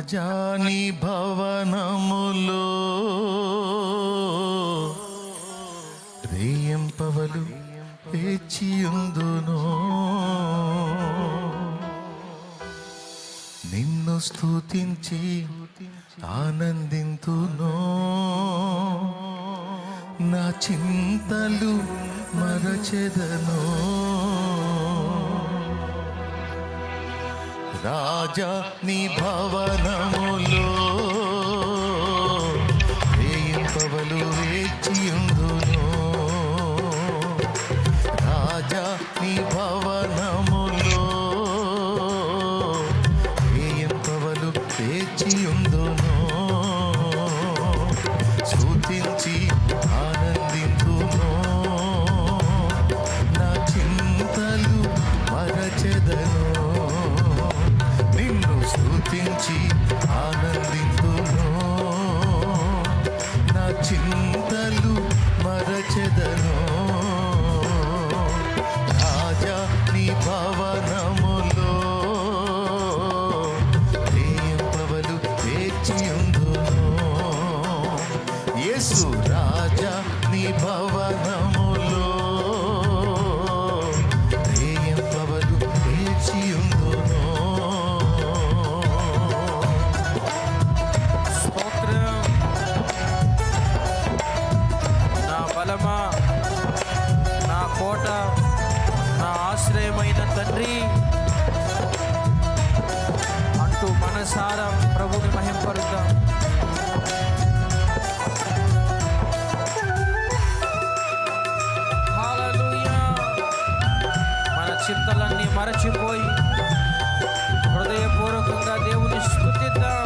రాజాని భవనములో రేయింపవలు వేచియుందును, నిన్ను స్తుతించి ఆనందింతును, నా చింతలు మరచెదను. రాజా నీ భవనములో రేయింపవలు వేచియుందును, రాజా నీ భవనములో రేయింపవలు వేచియుందును, స్తుతించి ఆనందింతును, నా చింతలు మరచెదను, నిన్ను స్తుతించి ఆనందింతును, నా చింతలు మరచెదను. రాజా నీ భవనములో రేయింపవలు వేచియుందును, యేసు రాజా నీ భవనములో రేయింపవలు వేచియుందును. నా కోట, నా ఆశ్రయమైన తండ్రి అంటూ మనసారా ప్రభుని మహింపరుద్దాం. హల్లెలూయా. మన చింతలన్నీ మరచిపోయి హృదయపూర్వకంగా దేవుని స్తుతిద్దాం.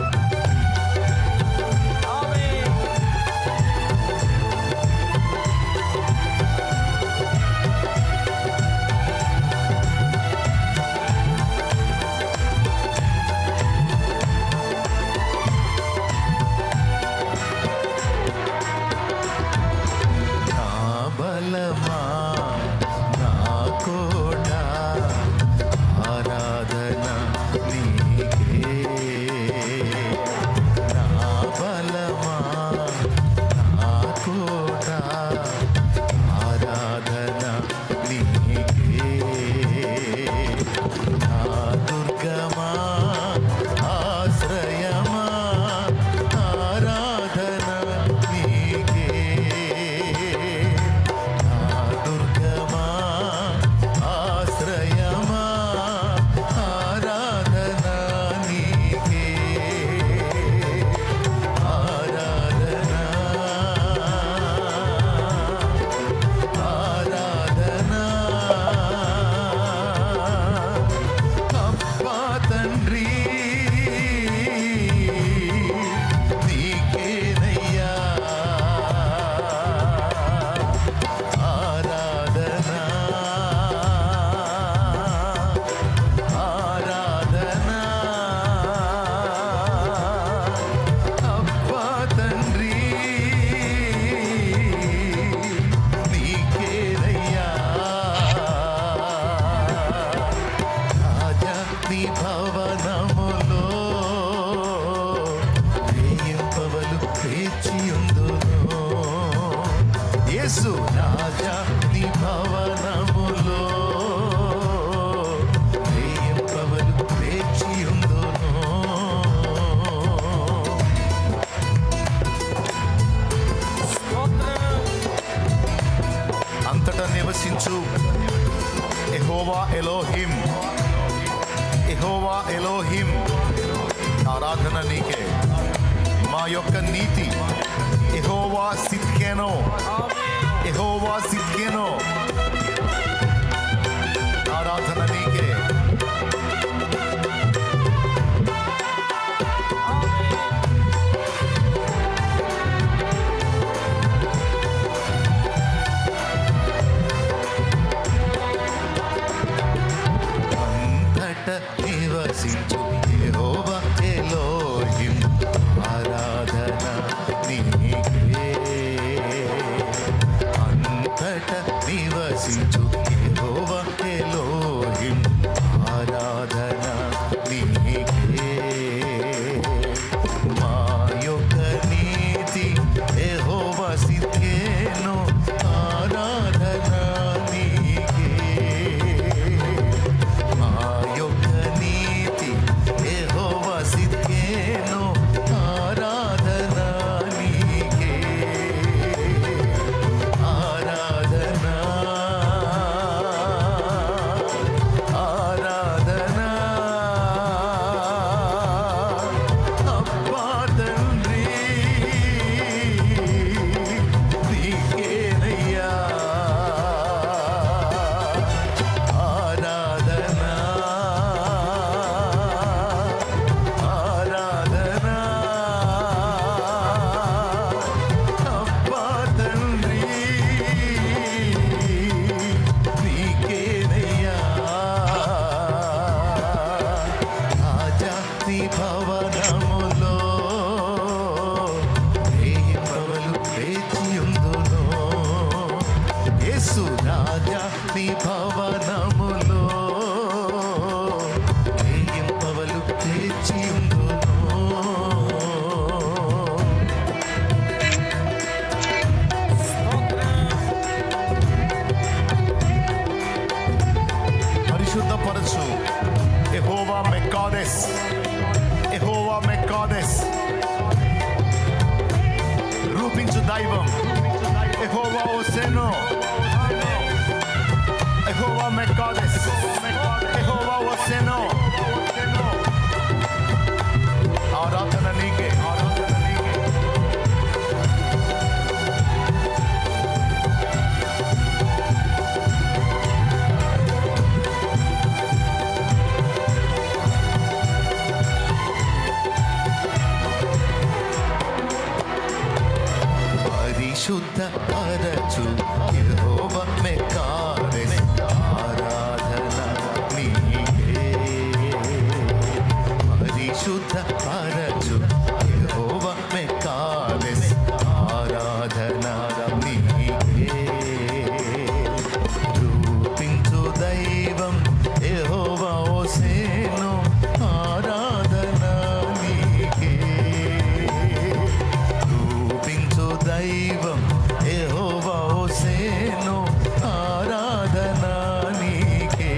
యేసు రాజా నీ భవనములో రేయింపవలు వేచియుందును, అంతటా నివసించు యెహోవా ఎలోహిం, యెహోవా ఎలోహిం ఆరాధన నీకే. మా యొక్క నీతి యెహోవా సిద్కెనో, యెహోవా సిద్కెనో ఆరాధన నీకే. అంతట నివసించు యెహోవా ఎలోహిం ఆరాధన నీకే. అంతట నివసించు యెహోవా ఎలోహిం ఆరాధన నీకే. పరిశుద్ధపరచు. యెహోవా మెక్కాదెస్, యెహోవా మెక్కాదెస్, రూపించు దైవం. యెహోవా ఓసేను, యెహోవా మెక్కాదెస్, యెహోవా ఓసేను. ఆరాధన నీకే, ఆరాధన నీకే. పరిశుద్ధ పరచు యెహోవా మెక్కాదెస్, ఆరాధన నీకే. పరిశుద్ధ పరచు యెహోవా మెక్కాదెస్, ఆరాధన నీకే. రూపించు దైవం యెహోవా ఓసేను, ఆరాధన నీకే. రూపించు దైవం యెహోవా ఓసేను, ఆరాధన నీకే.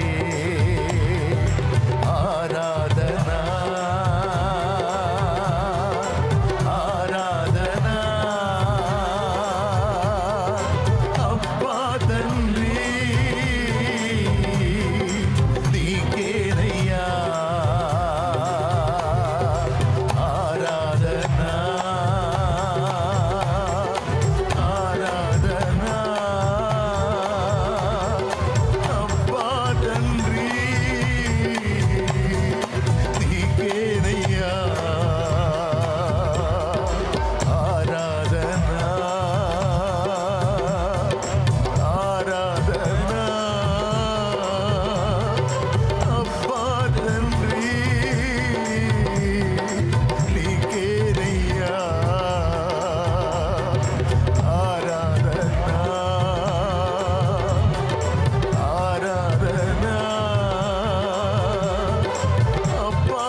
ఆరాధన, ఆరాధన. అబ్బా తండ్రి నీకేనయ్యా ఆరాధన, ఆరాధన. అబ్బా తండ్రి నీకేనయ్యా ఆరాధన, ఆరాధన. అబ్బా తండ్రి నీకేనయ్యా ఆరాధన, ఆరాధన. అబ్బా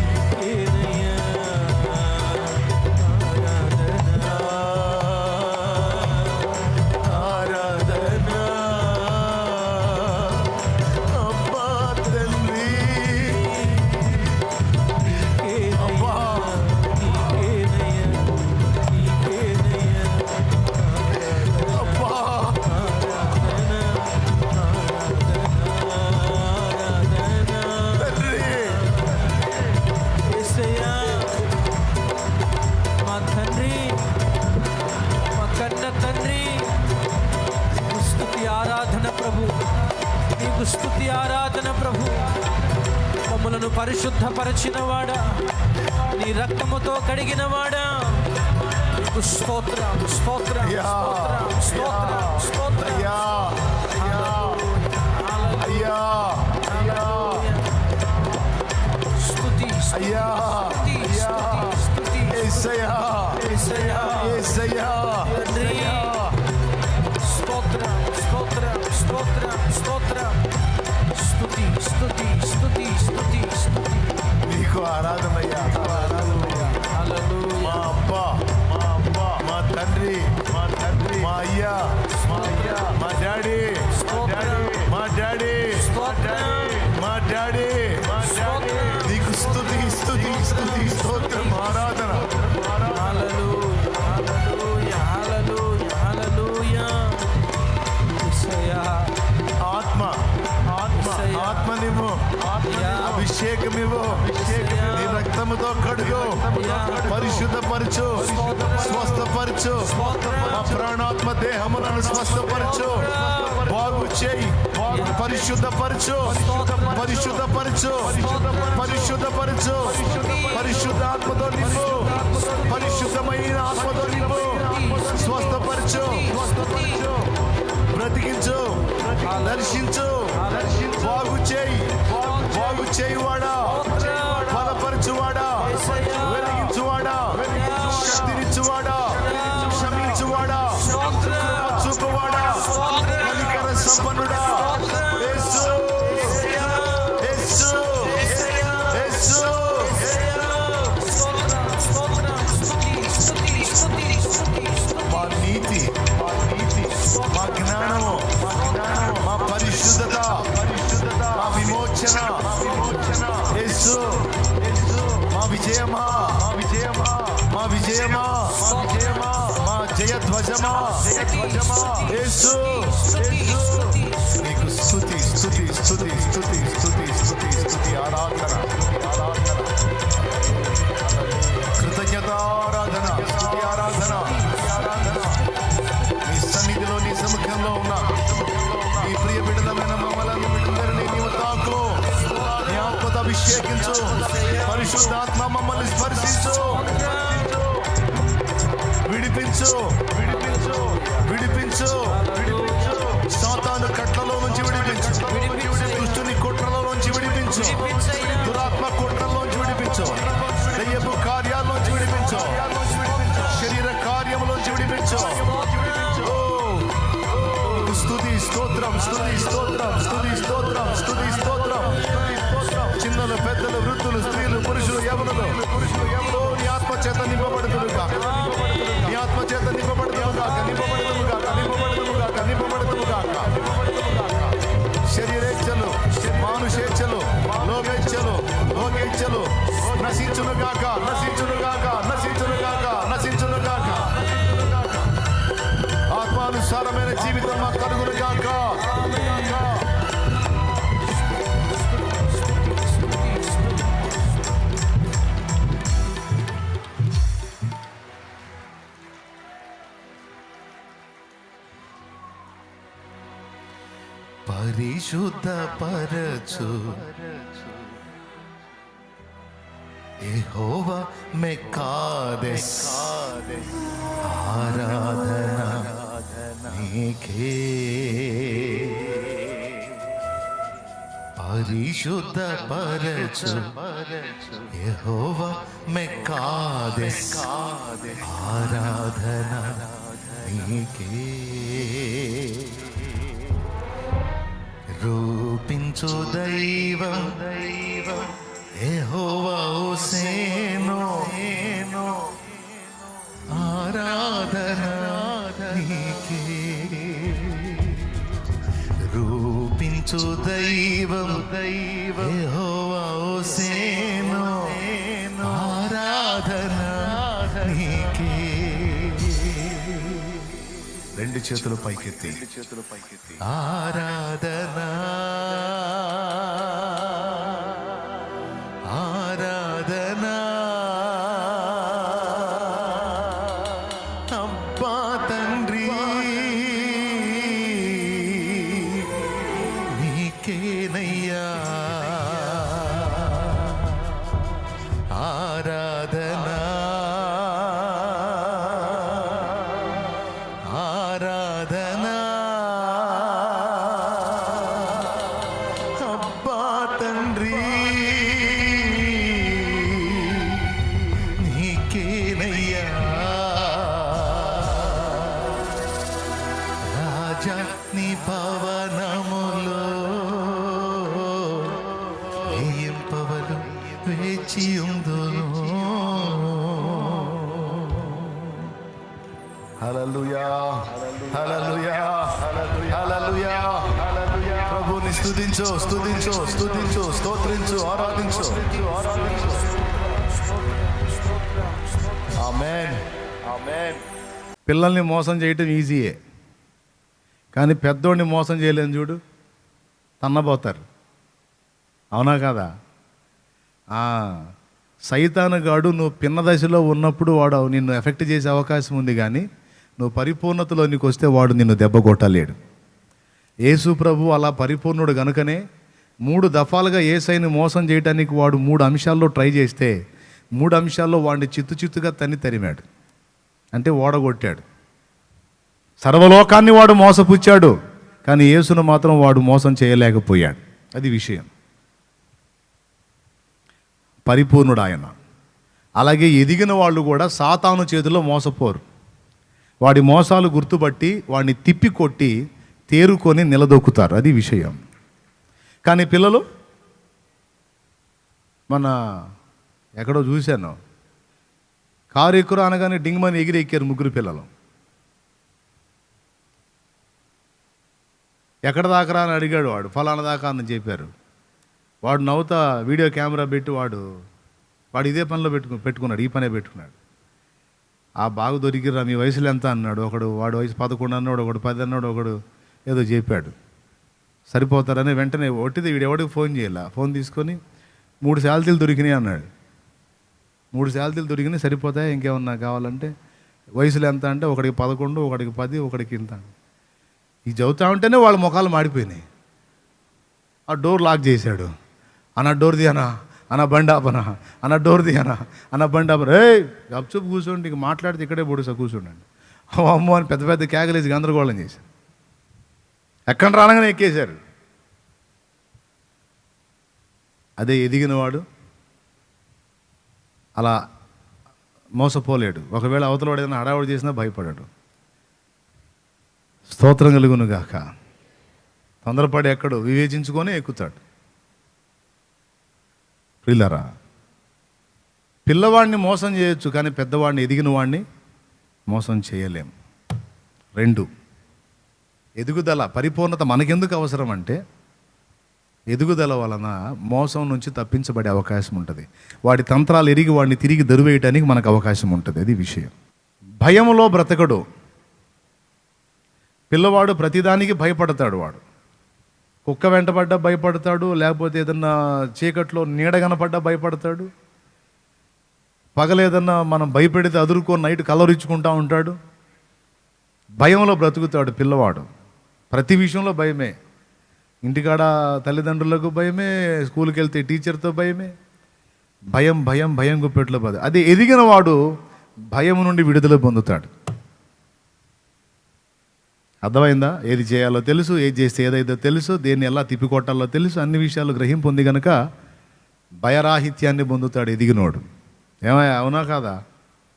తండ్రి నీకేనయ్యా ఆరాధన, అబ్బా తండ్రి. అబ్బా అబ్బా తండ్రి యేసయ్యా మా తండ్రి, మా కన్న తండ్రి, నీకు స్తుతి ఆరాధన ప్రభు, నీకు స్తుతి ఆరాధన ప్రభు. మమ్మలను పరిశుద్ధపరచినవాడా, నీ రక్తముతో కడిగినవాడా, నీకు స్తోత్రం, స్తోత్రం, స్తోత్రం, స్తోత్రం, స్తోత్రం. అయ్యా, అయ్యా, అయ్యా, అయ్యా, స్తుతి, అయ్యా, స్తుతి, అయ్యా. స్తుతి, స్తుతి. యేసయ్యా, యేసయ్యా, యేసయ్యా, తండ్రి. యేసయ్యా. స్తోత్రం, స్తోత్రం, స్తోత్రం, స్తోత్రం. స్తుతి, స్తుతి, స్తుతి, స్తుతి, స్తుతి. నీకు ఆరాధనయ్యా, ఆరాధనయ్యా. హల్లెలూయా. మా అబ్బా, మా అబ్బా, మా తండ్రి, మా తండ్రి, మా అయ్యా, మా అయ్యా, మా డాడీ, మా డాడీ, మా డాడీ, మా డాడీ, మా డాడీ. నీకు స్తుతి, స్తుతి, స్తుతి, స్తోత్రం, ఆరాధన. హల్లెలూయా, హల్లెలూయా, హల్లెలూయా, హల్లెలూయా. యేసయ్యా, ఆత్మ, ఆత్మ, యేసయ్యా. ఆత్మనివ్వు, అభిషేకమివ్వు. నీ రక్తముతో కడుగు, పరిశుద్ధపరచు, స్వస్థపరచు. మా ప్రాణాత్మ దేహములను స్వస్థపరచు, బాగు చేయి, పరిశుద్ధపరచు, పరిశుద్ధపరచు, పరిశుద్ధపరచు. పరిశుద్ధాత్మతో నింపు, పరిశుద్ధమైన ఆత్మతో నింపు. స్వస్థపరచు, బ్రతికించు, దర్శించు, బాగు చేయి, బాగు చేయువాడా, బలపరచువాడా, వెలిగించువాడా, శక్తినిచ్చువాడా, క్షమించువాడా, చూపువాడా, కనికర సంపన్నుడా. యేసు, యేసు, యేసు. మా నీతి, మా జ్ఞానము, విడిపించు విడిపించు విడిపించు విడిపించు సాతాను కట్లలో నుంచి విడిపించు దుష్టుని కుట్రలో నుంచి విడిపించు దురాత్మ కుట్రలోంచి విడిపించు దయ్యపు కార్యాల్లోంచి విడిపించు శరీర కార్యములోంచి విడిపించు స్తుతి స్తోత్రం స్తుతి స్తోత్రం స్తుతి స్తోత్రం స్తుతి స్తోత్రం చిన్నలు పెద్దలు వృద్ధులు స్త్రీలు పురుషులు యవనులు నీ ఆత్మ చేత నింపబడుతురుగా నీ ఆత్మ చేత నింపబడుతురుగా శరీరేచ్ఛలు మానుషేచ్ఛలు లోకేచ్ఛలు భోగేచ్ఛలు నశించునుగాక నశించునుగాక నశించునుగాక నశించునుగాక ఆత్మానుసారమైన జీవితం మాకు కలుగునుగాక. పరిశుద్ధ పరచు యెహోవా మెకాదెస్ ఆరాధన నీకే పరిశుద్ధ పరచు యెహోవా మెకాదెస్ ఆరాధన నీకే రూపించు దైవం యెహోవా హోసేను ఆరాధన నీకే రూపించు దైవం యెహోవా హోసేను ఆరాధన నీకే. రెండు చేతులు పైకెత్తి ఆరాధన ఆరాధన అబ్బా తండ్రి నీకేనయ్యా ఆరాధన ఆరాధన అబ్బా తండ్రి నీకేనయ్యా రాజా నీ భవనములో వేయింపవలు వేచియుందును. హల్లెలూయా హల్లెలూయా హల్లెలూయా ప్రభుని స్తుతించు స్తుతించు స్తుతించు స్తోత్రించు ఆరాధించు. ఆమేన్ ఆమేన్. పిల్లల్ని మోసం చేయటం ఈజీయే, కానీ పెద్దోడిని మోసం చేయలేని చూడు, తన్నబోతారు. అవునా కదా? సైతానుగాడు నువ్వు పిన్న దశలో ఉన్నప్పుడు వాడు నిన్ను ఎఫెక్ట్ చేసే అవకాశం ఉంది, కానీ నువ్వు పరిపూర్ణతలోనికి వస్తే వాడు నిన్ను దెబ్బ కొట్టలేడు. యేసు ప్రభు అలా పరిపూర్ణుడు గనుకనే 3 దఫాలుగా యేసయ్యని మోసం చేయడానికి వాడు 3 అంశాల్లో ట్రై చేస్తే 3 అంశాల్లో వాడిని చిత్తుగా తరిమాడు, అంటే ఓడగొట్టాడు. సర్వలోకాన్ని వాడు మోసపుచ్చాడు, కానీ యేసును మాత్రం వాడు మోసం చేయలేకపోయాడు. అది విషయం. పరిపూర్ణుడు ఆయన. అలాగే ఎదిగిన వాళ్ళు కూడా సాతాను చేతిలో మోసపోరు. వాడి మోసాలు గుర్తుపట్టి వాడిని తిప్పి కొట్టి తేరుకొని నిలదొక్కుతారు. అది విషయం. కానీ పిల్లలు, మన ఎక్కడో చూశాను, కారు ఎక్కురు అనగానే డింగ్మని ఎగిరెక్కారు 3 పిల్లలు. ఎక్కడ దాకరా అని అడిగాడు వాడు. ఫలానా దాకా అని చెప్పారు. వాడు నవ్వుతా వీడియో కెమెరా పెట్టి వాడు ఇదే పనిలో పెట్టుకున్నాడు, ఈ పనే పెట్టుకున్నాడు. ఆ బాగా దొరికిరా, మీ వయసులో ఎంత అన్నాడు ఒకడు. వాడు వయసు 11 అన్నాడు, ఒకడు 10 అన్నాడు, ఒకడు ఏదో చెప్పాడు. సరిపోతారని వెంటనే ఒట్టిది వీడు ఎవడికి ఫోన్ చేయాల, ఫోన్ తీసుకొని 3 శాలరీలు దొరికినాయి అన్నాడు. 3 శాలరీలు దొరికినాయి, సరిపోతాయి, ఇంకేమన్నా కావాలంటే వయసులో ఎంత అంటే ఒకడికి 11, ఒకడికి 10, ఒకడికి ఇంత. ఈ చదువుతా ఉంటేనే వాళ్ళ ముఖాలు మాడిపోయినాయి. ఆ డోర్ లాక్ చేశాడు. అన్న డోర్ తీయనా, అన్న బండి ఆపనా, అన్న డోర్ తీయనా, అన్న బండి ఆపనా. గప్చుప్ కూర్చోండి, ఇంక మాట్లాడితే ఇక్కడే పొడుసా కూర్చోండి. అమ్మో అని పెద్ద పెద్ద కేకలేసి గందరగోళం చేశారు. ఎక్కడ రానగానే ఎక్కేశారు. అదే ఎదిగినవాడు అలా మోసపోలేడు. ఒకవేళ అవతలవాడు ఏదైనా హడావుడి చేసినా భయపడాడు. స్తోత్రం కలుగును గాక. తొందరపడి ఎక్కడో వివేచించుకొని ఎక్కుతాడు. ప్రియులారా, పిల్లవాడిని మోసం చేయొచ్చు, కానీ పెద్దవాడిని, ఎదిగిన వాడిని మోసం చేయలేం. 2, ఎదుగుదల, పరిపూర్ణత మనకెందుకు అవసరం అంటే ఎదుగుదల వలన మోసం నుంచి తప్పించబడే అవకాశం ఉంటుంది. వాడి తంత్రాలు ఎరిగి వాడిని తిరిగి దరువేయటానికి మనకు అవకాశం ఉంటుంది. అది విషయం. భయములో బ్రతకడు. పిల్లవాడు ప్రతిదానికి భయపడతాడు. వాడు కుక్క వెంటబడ్డా భయపడతాడు, లేకపోతే ఏదన్నా చీకట్లో నీడ కనపడ్డా భయపడతాడు, పగలేదన్నా మనం భయపెడితే అదురుకొని నైట్ కలవరించుకుంటూ ఉంటాడు. భయంలో బ్రతుకుతాడు పిల్లవాడు. ప్రతి విషయంలో భయమే. ఇంటికాడ తల్లిదండ్రులకు భయమే, స్కూల్కి వెళ్తే టీచర్తో భయమే. భయం భయం భయం గుప్పెట్లో పద. అదే ఎదిగిన వాడు భయం నుండి విడుదల పొందుతాడు. అర్థమైందా? ఏది చేయాలో తెలుసు, ఏది చేస్తే ఏదైతే తెలుసు, దేన్ని ఎలా తిప్పికొట్టాలో తెలుసు, అన్ని విషయాలు గ్రహింపు ఉంది కనుక భయరాహిత్యాన్ని పొందుతాడు ఎదిగినోడు. ఏమయ్యా, అవునా కాదా?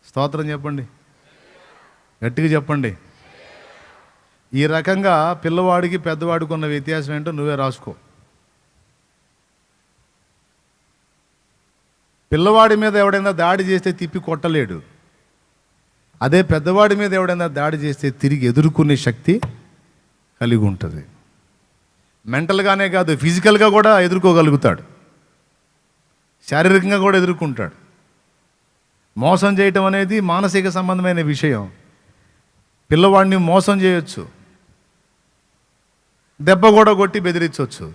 స్తోత్రం చెప్పండి, గట్టిగా చెప్పండి. ఈ రకంగా పిల్లవాడికి పెద్దవాడికి ఉన్న వ్యత్యాసం ఏంటో నువ్వే రాసుకో. పిల్లవాడి మీద ఎవడైనా దాడి చేస్తే తిప్పి కొట్టలేడు. అదే పెద్దవాడి మీద ఎవడైనా దాడి చేస్తే తిరిగి ఎదుర్కొనే శక్తి కలిగి ఉంటుంది. మెంటల్గానే కాదు, ఫిజికల్గా కూడా ఎదుర్కోగలుగుతాడు, శారీరకంగా కూడా ఎదుర్కొంటాడు. మోసం చేయటం అనేది మానసిక సంబంధమైన విషయం. పిల్లవాడిని మోసం చేయొచ్చు, దెబ్బ కూడా కొట్టి బెదిరించవచ్చు.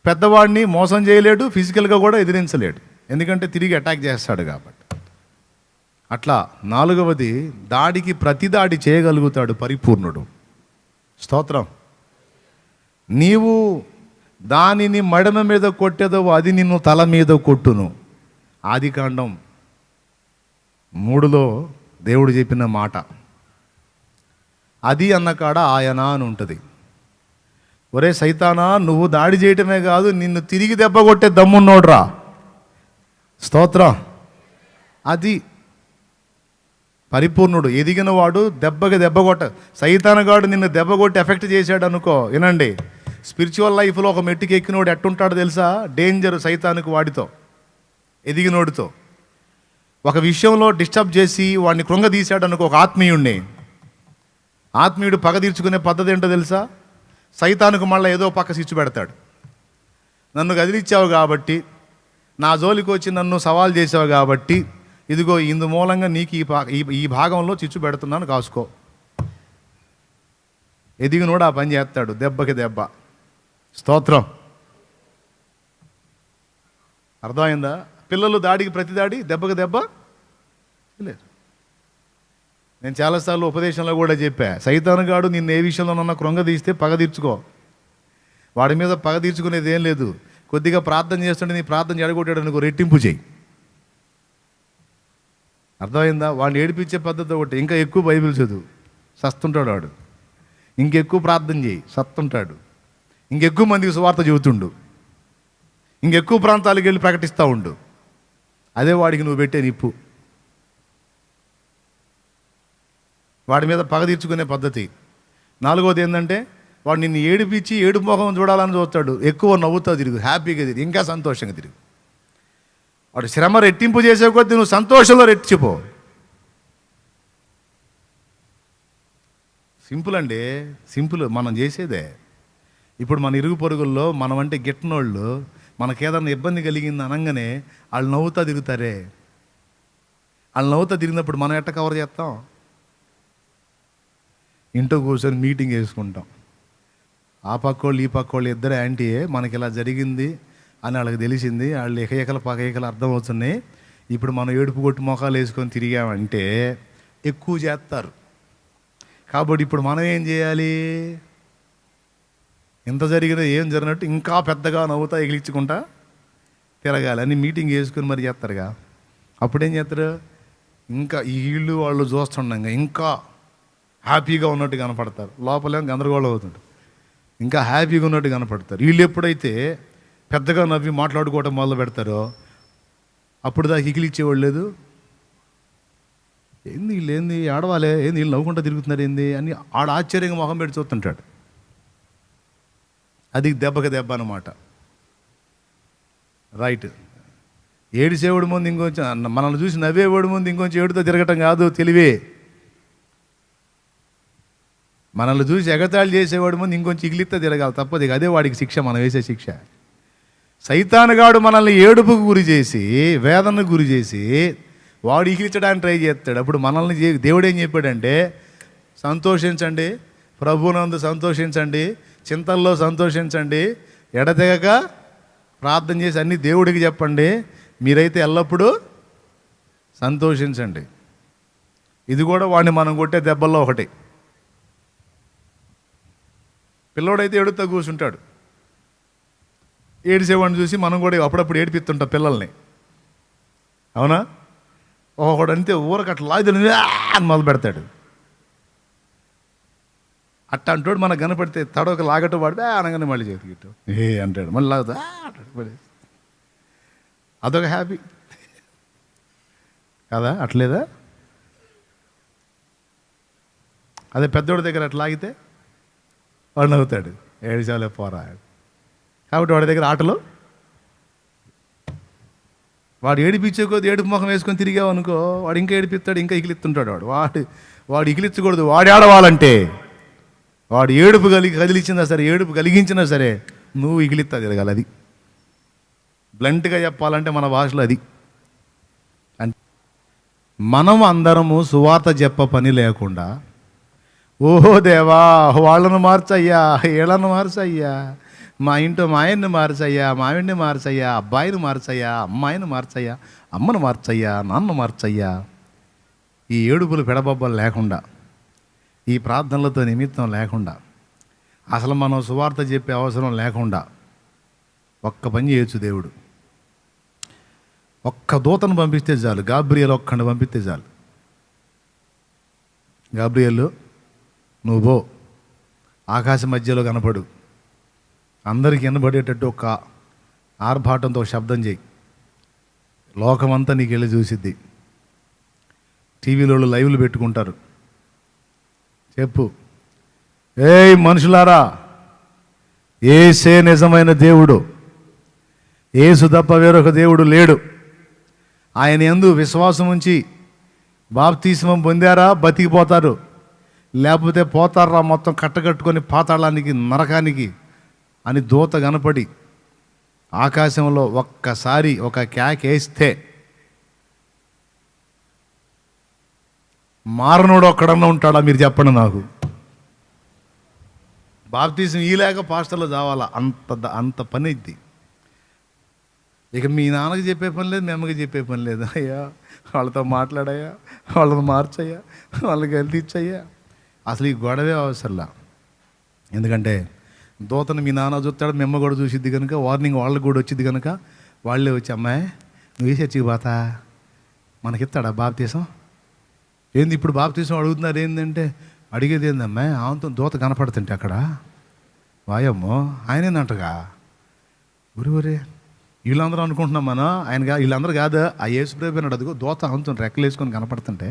పెద్దవాడిని మోసం చేయలేడు, ఫిజికల్గా కూడా ఎదిరించలేడు, ఎందుకంటే తిరిగి అటాక్ చేస్తాడు కాబట్టి. అట్లా 4వది, దాడికి ప్రతి దాడి చేయగలుగుతాడు పరిపూర్ణుడు. స్తోత్రం. నీవు దానిని మడమ మీద కొట్టేదో అది నిన్ను తల మీద కొట్టును. ఆదికాండం 3లో దేవుడు చెప్పిన మాట. అది అన్న కాడ ఆయన అని ఉంటుంది. ఒరే సైతానా, నువ్వు దాడి చేయటమే కాదు, నిన్ను తిరిగి దెబ్బ కొట్టే దమ్మున్నోడ్రా. స్తోత్రం. అది పరిపూర్ణుడు. ఎదిగిన వాడు దెబ్బకి దెబ్బ కొట్ట. సైతానగాడు నిన్ను దెబ్బ కొట్టి ఎఫెక్ట్ చేశాడు అనుకో, వినండి, స్పిరిచువల్ లైఫ్లో ఒక మెట్టుకి ఎక్కినోడు ఎట్టుంటాడో తెలుసా? డేంజర్ సైతానికి వాడితో, ఎదిగినోడితో. ఒక విషయంలో డిస్టర్బ్ చేసి వాడిని కృంగదీశాడు అనుకో, ఒక ఆత్మీయుడు పగ తీర్చుకునే పద్ధతి ఏంటో తెలుసా? సైతానికి మళ్ళీ ఏదో పక్క సిచ్చు పెడతాడు. నన్ను కదిలిచ్చావు కాబట్టి, నా జోలికి వచ్చి నన్ను సవాల్ చేసావు కాబట్టి, ఇదిగో ఇందు మూలంగా నీకు ఈ భాగంలో చిచ్చు పెడుతున్నాను, కాసుకో. ఎదిగినోడు ఆ పని చేస్తాడు, దెబ్బకి దెబ్బ. స్తోత్రం. అర్థమైందా? పిల్లలు దాడికి ప్రతి దాడి, దెబ్బకి దెబ్బ లేదు. నేను చాలాసార్లు ఉపదేశంలో కూడా చెప్పా, సైతానుగాడు నిన్ను ఏ విషయంలోనన్నా కృంగ తీస్తే పగ తీర్చుకో. వాడి మీద పగ తీర్చుకునేది ఏం లేదు. కొద్దిగా ప్రార్థన చేస్తుంటే నీ ప్రార్థన జడగొట్టాడు అనుకో, రెట్టింపు చేయి. అర్థమైందా? వాడిని ఏడిపించే పద్ధతి ఒకటి. ఇంకా ఎక్కువ బైబిల్ చదువు, సస్తుంటాడు వాడు. ఇంకెక్కువ ప్రార్థన చేయి, సత్తుంటాడు. ఇంకెక్కువ మందికి సువార్త చెబుతుండు, ఇంకెక్కువ ప్రాంతాలకు వెళ్ళి ప్రకటిస్తూ ఉండు. అదే వాడికి నువ్వు పెట్టే నిప్పు. వాడి మీద పగ తీర్చుకునే పద్ధతి. 4వది ఏంటంటే, వాడు నిన్ను ఏడిపించి ఏడు మొహం చూడాలని చూస్తాడు. ఎక్కువ నవ్వుతా తిరుగు, హ్యాపీగా తిరిగి, ఇంకా సంతోషంగా తిరుగు. వాడు శ్రమ రెట్టింపు చేసే కొద్దీ నువ్వు సంతోషంలో రెట్టించిపో. సింపుల్ అండి, సింపుల్. మనం చేసేదే. ఇప్పుడు మన ఇరుగు పొరుగుల్లో మనం అంటే గిట్టనోళ్ళు, మనకేదన్నా ఇబ్బంది కలిగింది అనగానే వాళ్ళు నవ్వుతా తిరుగుతారే. వాళ్ళు నవ్వుతా తిరిగినప్పుడు మనం ఎట్ట కవర్ చేస్తాం? ఇంట్లో కూర్చొని మీటింగ్ వేసుకుంటాం. ఆ పక్కోళ్ళు ఈ పక్కోళ్ళు ఇద్దరు యాంటీయే, మనకి ఇలా జరిగింది అని వాళ్ళకి తెలిసింది, వాళ్ళు ఎకఎకల పకఎకలు అర్థమవుతున్నాయి. ఇప్పుడు మనం ఏడుపు కొట్టి మొఖాలు వేసుకొని తిరిగామంటే ఎక్కువ చేస్తారు. కాబట్టి ఇప్పుడు మనం ఏం చేయాలి? ఇంత జరిగినా ఏం జరిగినట్టు ఇంకా పెద్దగా నవ్వుతా ఎగిలించుకుంటా తిరగాలి అని మీటింగ్ వేసుకొని మరి చేస్తారుగా. అప్పుడేం చేస్తారు? ఇంకా వీళ్ళు వాళ్ళు చూస్తుండగా ఇంకా హ్యాపీగా ఉన్నట్టు కనపడతారు, లోపలేం గందరగోళం అవుతుంది, ఇంకా హ్యాపీగా ఉన్నట్టు కనపడతారు. వీళ్ళు ఎప్పుడైతే పెద్దగా నవ్వి మాట్లాడుకోవటం మొదలు పెడతారో అప్పుడు దాకా ఇకిలిచ్చేవాళ్ళు లేదు. ఏంది వీళ్ళు, ఏంది ఆడవాలే, ఏంది వీళ్ళు నవ్వుకుంటా తిరుగుతున్నారు ఏంది అని ఆడ ఆశ్చర్యంగా మొహం పెట్టి చూస్తుంటాడు. అది దెబ్బకి దెబ్బ అన్నమాట. రైట్. ఏడిసేవాడు ముందు ఇంకొంచెం, మనల్ని చూసి నవ్వేవాడు ముందు ఇంకొంచెం ఏడుతో తిరగటం కాదు తెలివే. మనల్ని చూసి ఎగతాళి చేసేవాడు ముందు ఇంకొంచెం ఇగిలితో తిరగాలి, తప్పదు. ఇక అదే వాడికి శిక్ష, మనం వేసే శిక్ష. సైతానుగాడు మనల్ని ఏడుపుకు గురి చేసి, వేదనకు గురి చేసి వాడు ఇగిలించడానికి ట్రై చేస్తాడు. అప్పుడు మనల్ని దేవుడు ఏం చెప్పాడంటే, సంతోషించండి, ప్రభువునందు సంతోషించండి, చింతల్లో సంతోషించండి, ఎడతెగక ప్రార్థన చేసి అన్నీ దేవుడికి చెప్పండి, మీరైతే ఎల్లప్పుడూ సంతోషించండి. ఇది కూడా వాడిని మనం కొట్టే దెబ్బల్లో ఒకటి. పిల్లోడైతే ఏడుతో కూర్చుంటాడు, ఏడిసేవాడిని చూసి మనం కూడా అప్పుడప్పుడు ఏడిపిస్తుంటాం పిల్లల్ని, అవునా? ఒకడు అంతే ఊరకట్లా అని మొదలు పెడతాడు. అట్ట అంటాడు, మనకు కనపడితే తడవక లాగట్టు వాడితే అనగానే మళ్ళీ చేతికిట్టు అంటాడు, మళ్ళీ లాగుతా అంటాడు. అదొక హ్యాపీ కదా, అట్లేదా? అదే పెద్దోడి దగ్గర అట్లా లాగితే వాడు నవ్వుతాడు, ఏడిచాలే పోరా. కాబట్టి వాడి దగ్గర ఆటలు, వాడు ఏడిపించే కొద్ది ఏడుపు ముఖం వేసుకొని తిరిగావు అనుకో, వాడు ఇంకా ఏడిపిస్తాడు, ఇంకా ఇగిలిస్తుంటాడు. వాడు ఇగిలించకూడదు. వాడు ఆడవాలంటే వాడు ఏడుపు కదిలించినా సరే, ఏడుపు కలిగించినా సరే నువ్వు ఇగిలిస్తా తిరగాలి. అది బ్లంట్గా చెప్పాలంటే మన భాషలో అది. అంటే మనం అందరము సువార్త చెప్ప పని లేకుండా, ఓహో దేవా వాళ్ళను మార్చయ్యా, ఏళ్ళను మార్చయ్యా, మా ఇంట్లో మా ఆయన్ని మార్చయ్యా, మావిడిని మార్చయ్యా, అబ్బాయిని మార్చయ్యా, అమ్మాయిని మార్చయ్యా, అమ్మను మార్చయ్యా, నాన్న మార్చయ్యా, ఈ ఏడుపులు పెడబొబ్బలు లేకుండా, ఈ ప్రార్థనలతో నిమిత్తం లేకుండా, అసలు మనం సువార్త చెప్పే అవసరం లేకుండా ఒక్క పని చేయొచ్చు దేవుడు. ఒక్క దూతను పంపిస్తే చాలు, గాబ్రియల్ ఒక్కడిని పంపిస్తే చాలు. గాబ్రియల్ నువ్వు పో, ఆకాశ మధ్యలో కనపడు, అందరికి వినబడేటట్టు ఒక ఆర్భాటంతో ఒక శబ్దం చేయి, లోకమంతా నీకు వెళ్ళి చూసిద్ది. టీవీలో లైవ్లు పెట్టుకుంటారు, చెప్పు, ఏయ్ మనుషులారా, ఏసే నిజమైన దేవుడు, ఏసు తప్ప వేరొక దేవుడు లేడు, ఆయన యందు విశ్వాసం ఉంచి బాప్తిస్మం పొందారా బతికిపోతారు, లేకపోతే పోతారా మొత్తం కట్టకట్టుకొని పాతాళానికి, నరకానికి అని దూత కనపడి ఆకాశంలో ఒక్కసారి ఒక కేకేస్తే మారనుడు ఒక్కడన్నా ఉంటాడా? మీరు చెప్పండి నాకు. బాప్తిజం ఈలేక పాస్టర్లు చావాలా, అంత పని ఇది. ఇక మీ నాన్నకి చెప్పే పని లేదు, మీ అమ్మకి చెప్పే పని లేదు. అయ్యా వాళ్ళతో మాట్లాడయ్యా, వాళ్ళని మార్చయ్యా, వాళ్ళకి హెల్త్ ఇచ్చయ్యా, అసలు ఈ గొడవే అవసరంలా. ఎందుకంటే దూతను మీ నాన్న చూస్తాడు, మీ అమ్మ కూడా చూసిద్ది కనుక, వార్నింగ్ వాళ్ళకి కూడా వచ్చింది కనుక వాళ్ళే వచ్చి, అమ్మాయి నువ్వు చర్చికి పోతా, మనకిస్తాడా బాప్తీసం? ఏంది ఇప్పుడు బాప్తీసం అడుగుతున్నారు ఏంటంటే, అడిగేది ఏందమ్మాయి, ఆమెతో దూత కనపడుతుంటే అక్కడ, వాయమ్మో ఆయనేనంటగా, ఒరే వీళ్ళందరూ అనుకుంటున్నాం మనం, వీళ్ళందరూ కాదు, ఆ యేసుప్రభు అన్నాడు, అదిగో దూత ఆమెతో రెక్కలు వేసుకొని కనపడుతుంటే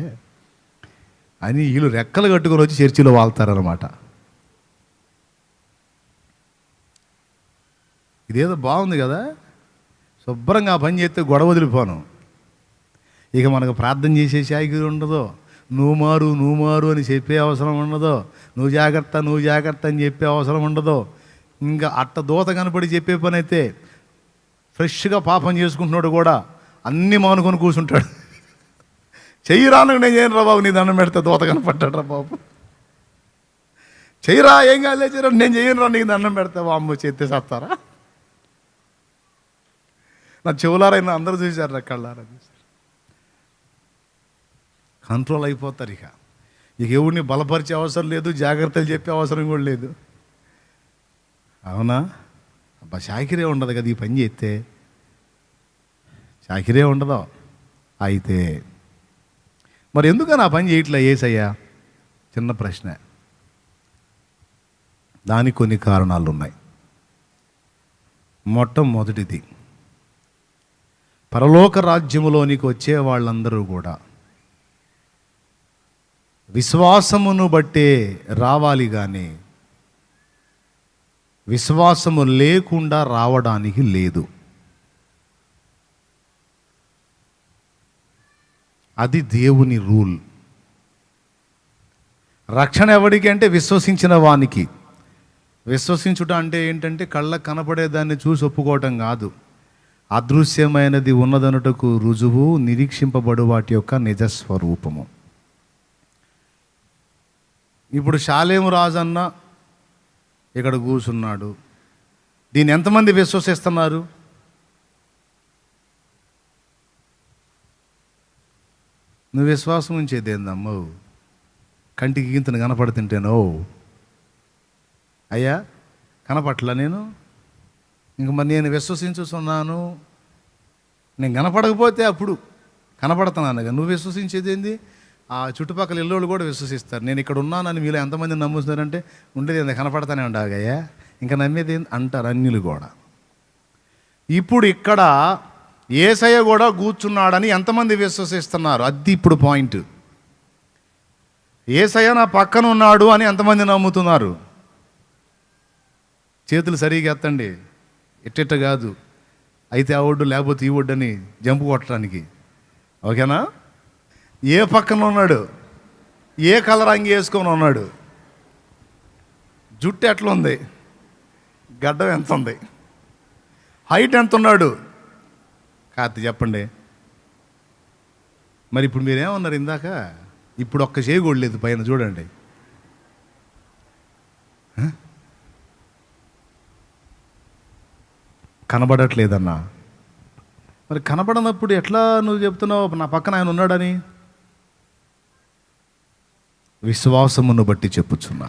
అని వీళ్ళు రెక్కలు కట్టుకొని వచ్చి చర్చిలో వాళ్తారనమాట. ఇదేదో బాగుంది కదా, శుభ్రంగా ఆ పని చేస్తే గొడవ వదిలిపోను. ఇక మనకు ప్రార్థన చేసే శాఖ ఉండదు, నువ్వు మారు అని చెప్పే అవసరం ఉండదు, నువ్వు జాగ్రత్త అని చెప్పే అవసరం ఉండదు. ఇంకా అట్ట దూత కనపడి చెప్పే పని అయితే ఫ్రెష్గా పాపం చేసుకుంటున్నాడు కూడా అన్నీ మానుకొని కూర్చుంటాడు. చెయ్యిరా నేను చేయను రా బాబు, నీ దండం పెడితే దూత కనపడ్డాడు రా బాబు, చెయ్యిరా ఏం కాలే చేయరా, నేను చేయను రా నీకు దండం పెడతా, అమ్మ చేస్తే చేస్తారా? నా చెవులారైనా అందరూ చూశారు, నా కళ్ళారా చూశారు. కంట్రోల్ అయిపోతారు. ఇక ఎవరిని బలపరిచే అవసరం లేదు, జాగ్రత్తలు చెప్పే అవసరం కూడా లేదు. అవునా? అబ్బా షాకిరే ఉండదు కదా ఈ పని చేస్తే, షాకిరే ఉండదు. అయితే మరి ఎందుకని ఆ పని చేయట్లే యేసయ్యా? చిన్న ప్రశ్న. దానికి కొన్ని కారణాలు ఉన్నాయి. మొట్టమొదటిది, పరలోక రాజ్యములోనికి వచ్చే వాళ్ళందరూ కూడా విశ్వాసమును బట్టే రావాలి, కానీ విశ్వాసము లేకుండా రావడానికి లేదు. అది దేవుని రూల్. రక్షణ ఎవరికి అంటే విశ్వసించిన వానికి. విశ్వసించుట అంటే ఏంటంటే కళ్ళకు కనపడేదాన్ని చూసి ఒప్పుకోవటం కాదు, అదృశ్యమైనది ఉన్నదనుటకు రుజువు, నిరీక్షింపబడు వాటి యొక్క నిజస్వరూపము. ఇప్పుడు షాలేము రాజన్న ఇక్కడ కూర్చున్నాడు. దీన్ని ఎంతమంది విశ్వసిస్తున్నారు? నువ్వు విశ్వాసం ఉంచేది ఏందమ్మో? కంటికి గింతను కనపడుతుంటేనో అయ్యా కనపట్లా నేను, ఇంక మరి నేను విశ్వసించుతున్నాను. నేను కనపడకపోతే అప్పుడు కనపడుతున్నాను. నువ్వు విశ్వసించేది ఏంది? ఆ చుట్టుపక్కల ఇల్లోళ్ళు కూడా విశ్వసిస్తారు. నేను ఇక్కడ ఉన్నానని మీలో ఎంతమంది నమ్ముతున్నారంటే ఉండేది ఏంది, కనపడతానే ఉండగయ్యా, ఇంకా నమ్మేది ఏంది అంటారు అన్యులు కూడా. ఇప్పుడు ఇక్కడ యేసయ్య కూడా కూర్చున్నాడని ఎంతమంది విశ్వసిస్తున్నారు? అది ఇప్పుడు పాయింట్. యేసయ్య నా పక్కన ఉన్నాడు అని ఎంతమంది నమ్ముతున్నారు? చేతులు సరిగా ఎత్తండి. ఎట్టెట్ట కాదు, అయితే ఆ ఒడ్డు లేకపోతే ఈ ఒడ్డు అని జంపు కొట్టడానికి. ఓకేనా? ఏ పక్కన ఉన్నాడు? ఏ కలర్ అంగి వేసుకొని ఉన్నాడు? జుట్టు ఎట్లుంది? గడ్డం ఎంత ఉంది? హైట్ ఎంత ఉన్నాడు? కార్తీ చెప్పండి. మరి ఇప్పుడు మీరేమన్నారు ఇందాక? ఇప్పుడు ఒక్క చేయకూడలేదు పైన చూడండి. కనబడట్లేదన్నా. మరి కనబడనప్పుడు ఎట్లా నువ్వు చెప్తున్నావు నా పక్కన ఆయన ఉన్నాడని? విశ్వాసమును బట్టి చెప్పుచున్నా.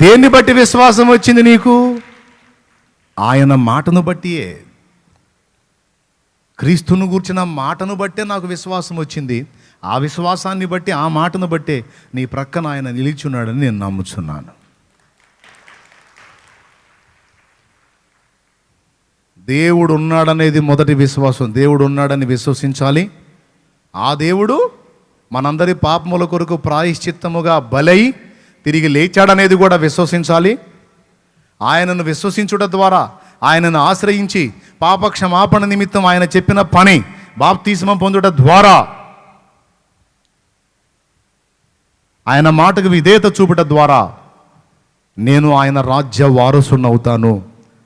దేన్ని బట్టి విశ్వాసం వచ్చింది నీకు? ఆయన మాటను బట్టియే. క్రీస్తును గూర్చిన మాటను బట్టే నాకు విశ్వాసం వచ్చింది. ఆ విశ్వాసాన్ని బట్టి, ఆ మాటను బట్టే నీ ప్రక్కన ఆయన నిలిచున్నాడని నేను నమ్ముచున్నాను. దేవుడు ఉన్నాడనేది మొదటి విశ్వాసం. దేవుడు ఉన్నాడని విశ్వసించాలి. ఆ దేవుడు మనందరి పాపముల కొరకు ప్రాయశ్చిత్తముగా బలై తిరిగి లేచాడనేది కూడా విశ్వసించాలి. ఆయనను విశ్వసించుట ద్వారా, ఆయనను ఆశ్రయించి పాపక్షమాపణ నిమిత్తం ఆయన చెప్పిన పని బాప్తిస్మం పొందుట ద్వారా, ఆయన మాటకు విధేయత చూపుట ద్వారా నేను ఆయన రాజ్య వారసునవుతాను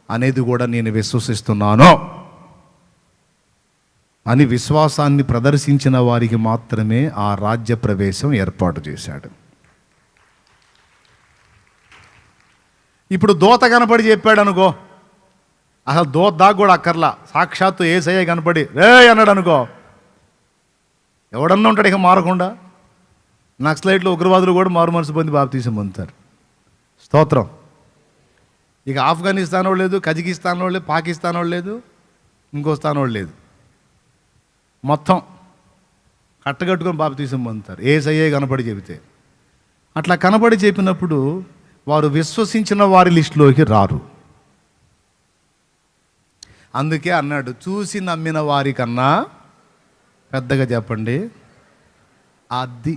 అనేది కూడా నేను విశ్వసిస్తున్నాను అని విశ్వాసాన్ని ప్రదర్శించిన వారికి మాత్రమే ఆ రాజ్య ప్రవేశం ఏర్పాటు చేశాడు. ఇప్పుడు దూత కనపడి చెప్పాడు అనుకో, అసలు దూత దాకా కూడా అక్కర్లా, సాక్షాత్తు యేసయ్య కనపడి రే అన్నాడు అనుకో, ఎవడన్నా ఉంటాడు ఇక మారకుండా. నక్సలైట్లు, ఉగ్రవాదులు కూడా మారు మనసు పొంది బాప్తీసం పొందుతారు. స్తోత్రం. ఇక ఆఫ్ఘనిస్తాన్ వాళ్ళు లేదు, కజకిస్తాన్ వాళ్ళు లేదు, పాకిస్తాన్ వాళ్ళు లేదు, ఇంకో స్థానం వాళ్ళు లేదు, మొత్తం కట్టగట్టుకొని బాప్తీసం పొందుతారు యేసయ్యే కనపడి చెబితే. అట్లా కనపడి చెప్పినప్పుడు వారు విశ్వసించిన వారి లిస్టులోకి రారు. అందుకే అన్నాడు, చూసి నమ్మిన వారికన్నా పెద్దగా చెప్పండి. అది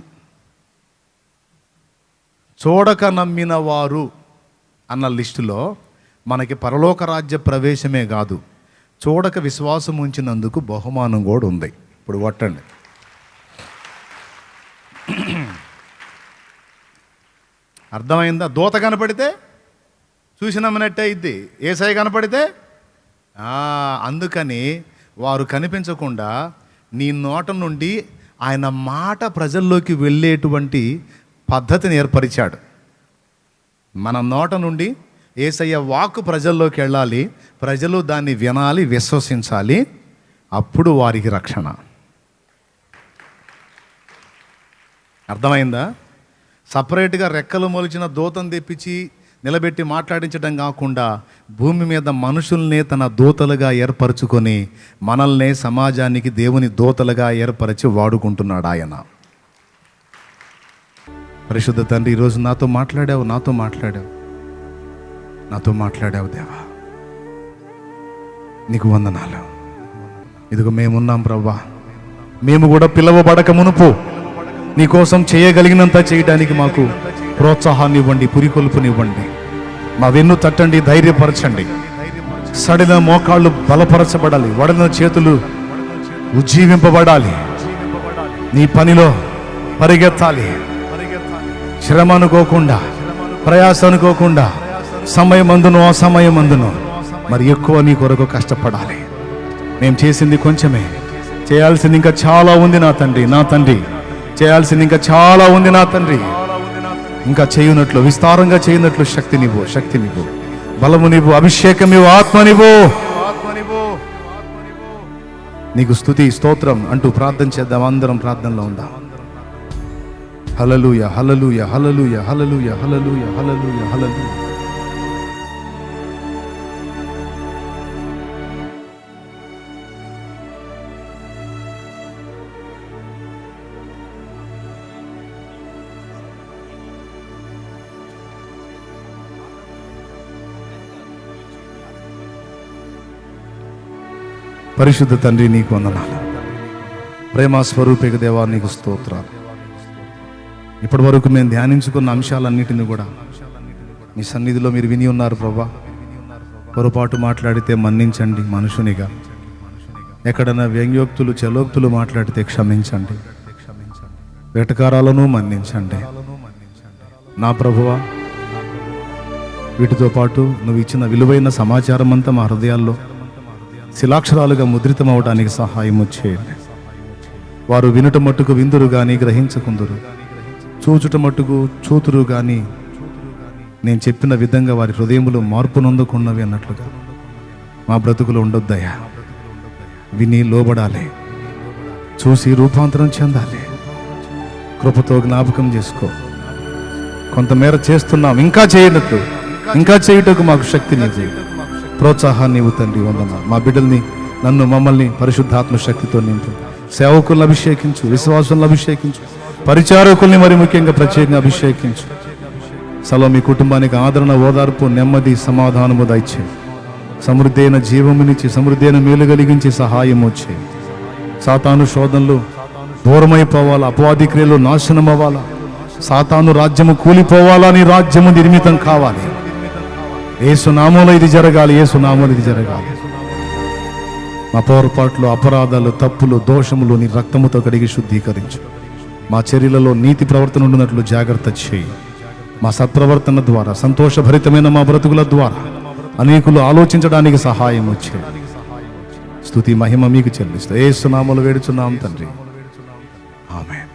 చూడక నమ్మిన వారు అన్న లిస్టులో మనకి పరలోక రాజ్య ప్రవేశమే కాదు, చూడక విశ్వాసం ఉంచినందుకు బహుమానం కూడా ఉంది. ఇప్పుడు కొట్టండి. అర్థమైందా? దూత కనపడితే చూసి నమ్మినట్టే ఇద్ది, యేసయ్య కనపడితే. అందుకని వారు కనిపించకుండా నీ నోట నుండి ఆయన మాట ప్రజల్లోకి వెళ్ళేటువంటి పద్ధతిని ఏర్పరిచాడు. మన నోట నుండి యేసయ్య వాక్కు ప్రజల్లోకి వెళ్ళాలి, ప్రజలు దాన్ని వినాలి, విశ్వసించాలి, అప్పుడు వారికి రక్షణ. అర్థమైందా? సపరేట్గా రెక్కలు మొలిచిన దూతను తెప్పించి నిలబెట్టి మాట్లాడించడం కాకుండా భూమి మీద మనుషుల్నే తన దూతలుగా ఏర్పరచుకొని మనల్నే సమాజానికి దేవుని దూతలుగా ఏర్పరిచి వాడుకుంటున్నాడు ఆయన. పరిశుద్ధ తండ్రి, ఈరోజు నాతో మాట్లాడావు దేవా. నీకు వందనాలు. ఇదిగో మేమున్నాం ప్రభా. మేము కూడా పిలవబడక మునుపు నీకోసం చేయగలిగినంత చేయడానికి మాకు ప్రోత్సాహాన్ని ఇవ్వండి, పురికొల్పునివ్వండి. మా వెన్ను తట్టండి, ధైర్యపరచండి. సడిన మోకాళ్ళు బలపరచబడాలి, వడిన చేతులు ఉజ్జీవింపబడాలి. నీ పనిలో పరిగెత్తాలి, శ్రమ అనుకోకుండా, ప్రయాస అనుకోకుండా, సమయమందును అసమయమందును మరి ఎక్కువ నీ కొరకు కష్టపడాలి. మేము చేసింది కొంచెమే, చేయాల్సింది ఇంకా చాలా ఉంది నా తండ్రి. చేయాల్సింది ఇంకా చాలా ఉంది నా తండ్రి. ఇంకా చేయునట్లు, విస్తారంగా చేయనట్లు శక్తినివ్వు, బలమునివ్వు, అభిషేకమివ్వు, ఆత్మనివ్వు. నీకు స్తుతి స్తోత్రం అంటూ ప్రార్థన చేద్దాం. అందరం ప్రార్థనలో ఉందాం. హల్లెలూయా, హల్లెలూయా, హల్లెలూయా, హల్లెలూయా, హల్లెలూయా, హల్లెలూయా, హల్లెలూయా. పరిశుద్ధ తండ్రి, నీకు వందనాలు. ప్రేమ స్వరూపిక దేవా, నీకు స్తోత్రాలు. ఇప్పటి వరకు మేము ధ్యానించుకున్న అంశాలన్నిటిని కూడా మీ సన్నిధిలో మీరు విని ఉన్నారు ప్రభా. పొరపాటు మాట్లాడితే మన్నించండి మనుషునిగా. ఎక్కడైనా వ్యంగ్యోక్తులు చలోక్తులు మాట్లాడితే క్షమించండి. వెటకారాలను మన్నించండి నా ప్రభువా. వీటితో పాటు నువ్వు ఇచ్చిన విలువైన సమాచారం అంతా మా హృదయాల్లో శిలాక్షరాలుగా ముద్రితమవడానికి సహాయం చేయండి. వారు వినుట మట్టుకు విందురు గాని గ్రహించకుందురు, చూచుట మట్టుకు చూతురు గాని నేను చెప్పిన విధంగా వారి హృదయములు మార్పు నొందుకున్నవి అన్నట్లుగా మా బ్రతుకులు ఉండొద్దయ్యా. విని లోబడాలి, చూసి రూపాంతరం చెందాలి. కృపతో జ్ఞాపకం చేసుకో. కొంతమేర చేస్తున్నాం, ఇంకా చేయనట్లు, ఇంకా చేయుటకు మాకు శక్తినివ్వు, ప్రోత్సాహాన్ని ఇవ్వు తండ్రి. వందనాలు. మా బిడ్డల్ని, నన్ను, మమ్మల్ని పరిశుద్ధాత్మ శక్తితో నింపు. సేవకులను అభిషేకించు, విశ్వాసులను అభిషేకించు, పరిచారకుల్ని మరి ముఖ్యంగా ప్రత్యేకంగా అభిషేకించు. సలో మీ కుటుంబానికి ఆదరణ, ఓదార్పు, నెమ్మది, సమాధానము దయచేయి. సమృద్ధి అయిన జీవమునిచ్చి, సమృద్ధి అయిన మేలు కలిగించి సహాయం వచ్చేయి. సాతాను శోధనలు దూరమైపోవాలా, అపవాది క్రియలు నాశనం అవ్వాలా, సాతాను రాజ్యము కూలిపోవాలా, నీ రాజ్యము నిర్మితం కావాలి. యేసునామములో ఇది జరగాలి, యేసునామములో ఇది జరగాలి. మా పొరపాట్లు, అపరాధాలు, తప్పులు, దోషములు నీ రక్తముతో కడిగి శుద్ధీకరించు. మా చర్యలలో నీతి ప్రవర్తన ఉండినట్లు జాగ్రత్త చేయి. మా సత్ప్రవర్తన ద్వారా, సంతోషభరితమైన మా బ్రతుకుల ద్వారా అనేకులు ఆలోచించడానికి సహాయం వచ్చే. స్తుతి మహిమ మీకు చెల్లిస్తూ యేసునామములో వేడుచున్నాం తండ్రి, ఆమేన్.